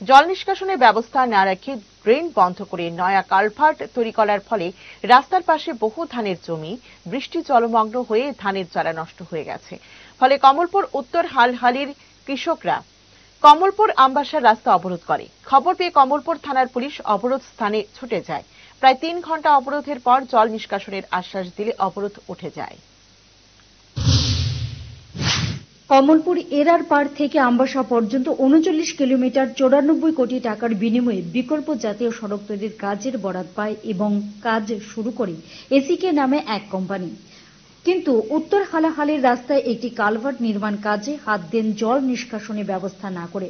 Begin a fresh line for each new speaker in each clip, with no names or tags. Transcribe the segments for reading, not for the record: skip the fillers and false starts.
জল নিষ্কাশনের ব্যবস্থা না রেখে ড্রেন বন্ধ করে নয়া কালভার্ট তৈরি করার ফলে রাস্তার পাশে বহু ধানের জমি বৃষ্টি জলমগ্ন হয়ে ধানের চারা নষ্ট হয়ে গেছে। ফলে কমলপুর উত্তর হালহালির কৃষকরা কমলপুর আমবাসার রাস্তা অবরোধ করে। খবর পেয়ে কমলপুর থানার পুলিশ অবরোধ স্থানে ছুটে যায়। প্রায় 3 ঘন্টা অবরোধের পর জল নিষ্কাশনের আশ্বাস দিলে অবরোধ উঠে যায়।
কমলপুর এরার পাড় থেকে আমবাসা পর্যন্ত ৩৯ কিলোমিটার ৯৪ কোটি টাকার বিনিময়ে বিকল্প জাতীয় সড়ক তৈরির কাজের বরাত পায় এবং কাজ শুরু করে এসিকে নামে এক কোম্পানি। কিন্তু উত্তর হালাহালির রাস্তায় একটি কালভার্ট নির্মাণ কাজে হাত দেন জল নিষ্কাশনের ব্যবস্থা না করে।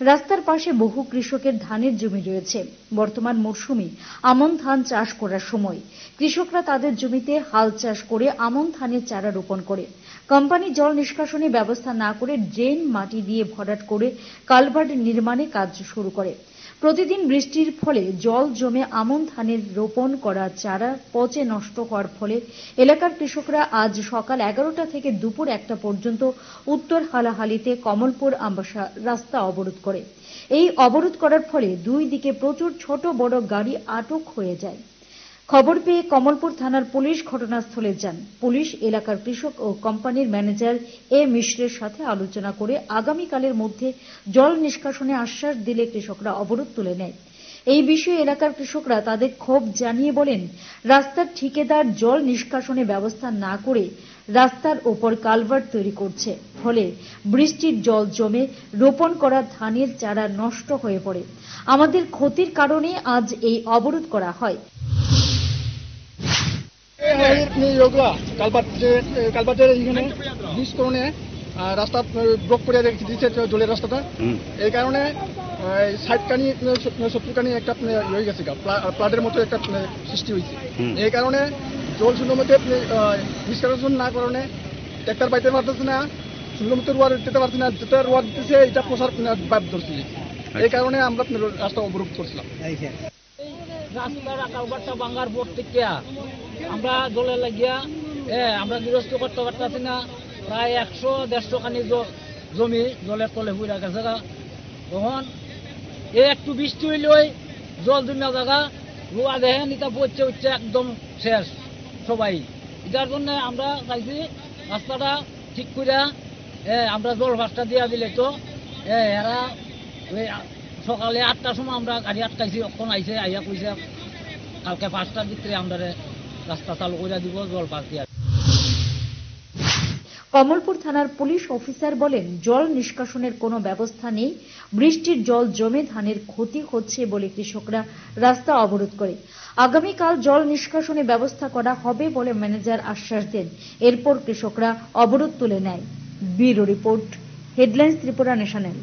রাস্তার পাশে বহু কৃষকের ধানের জমি রয়েছে। বর্তমান মরশুমে আমন ধান চাষ করার সময় কৃষকরা তাদের জমিতে হাল চাষ করে আমন ধানের চারা রোপণ করে। কোম্পানি জল নিষ্কাশনের ব্যবস্থা না করে ড্রেন মাটি দিয়ে ভরাট করে কালভার্ট নির্মাণে কাজ শুরু করে। প্রতিদিন বৃষ্টির ফলে জল জমে আমন ধানের রোপণ করা চারা পচে নষ্ট হওয়ার ফলে এলাকার কৃষকরা আজ সকাল 11টা থেকে দুপুর 1টা পর্যন্ত উত্তর হালাহালিতে কমলপুর আমবাসা রাস্তা অবরোধ করে। এই অবরোধ করার ফলে দুই দিকে প্রচুর ছোট বড় গাড়ি আটক হয়ে যায়। খবর পেয়ে কমলপুর থানার পুলিশ ঘটনাস্থলে যান। পুলিশ এলাকার কৃষক ও কোম্পানির ম্যানেজার মিশ্রের সাথে আলোচনা করে আগামীকালের মধ্যে জল নিষ্কাশনে আশ্বাস দিলে কৃষকরা অবরোধ তুলে নেয়। এই বিষয়ে এলাকার কৃষকরা তাদের ক্ষোভ জানিয়ে বলেন, রাস্তার ঠিকাদার জল নিষ্কাশনের ব্যবস্থা না করে রাস্তার ওপর কালভার্ট তৈরি করছে। ফলে বৃষ্টির জল জমে রোপণ করা ধানের চারা নষ্ট হয়ে পড়ে। আমাদের ক্ষতির কারণে আজ এই অবরোধ করা হয়।
কালভার্টের এখানে ব্রিজকরণে রাস্তা ব্লক করে দিচ্ছে জলের রাস্তাটা। এই কারণে 60 কানি 70 কানি একটা হয়ে গেছে, প্লাডের মতো একটা সৃষ্টি হয়েছে। এই কারণে জল সুন্দর মতো নিষ্কাশন না কারণে ট্রাক্টর পাইতে পারতেছে না, সুন্দর মতো রোয়া দিতে পারছে না। যেটা রোয়া দিতেছে এটা প্রসার বাদ ধরছে। এই কারণে আমরা রাস্তা অবরোধ করছিলাম।
রাস্তার কালভার্টটা ভাঙার পর থেকে আমরা জলে লাগিয়া আমরা গৃহস্থ করতে পারতেছি না। প্রায় 100-150 খানি জমি জলের তলে পুরা গেছে। তখন একটু বৃষ্টি হইলেই জল জমা জায়গা রোয়া দেখেন এটা পড়ছে হচ্ছে একদম শেষ সবাই। এটার জন্য আমরা চাইছি রাস্তাটা ঠিক করে আমরা জল ভাসটা দিয়া দিলে তো এরা সকালে 8টার সময় আমরা গাড়ি আটকাইছি, অক্ষণ আইসে আইয়া কইছে কালকে 5টার ভিতরে আমরা রাস্তা চালু করে দিব জল পাস দিয়া।
কমলপুর থানার পুলিশ অফিসার বলেন, জল নিষ্কাশনের কোনো ব্যবস্থা নেই। বৃষ্টির জল জমে ধানের ক্ষতি হচ্ছে বলে কৃষকরা রাস্তা অবরোধ করে। আগামীকাল জল নিষ্কাশনের ব্যবস্থা করা হবে বলে ম্যানেজার আশ্বাস দেন। এরপর কৃষকরা অবরোধ তুলে নেয়। Bureau report, headlines Tripura national.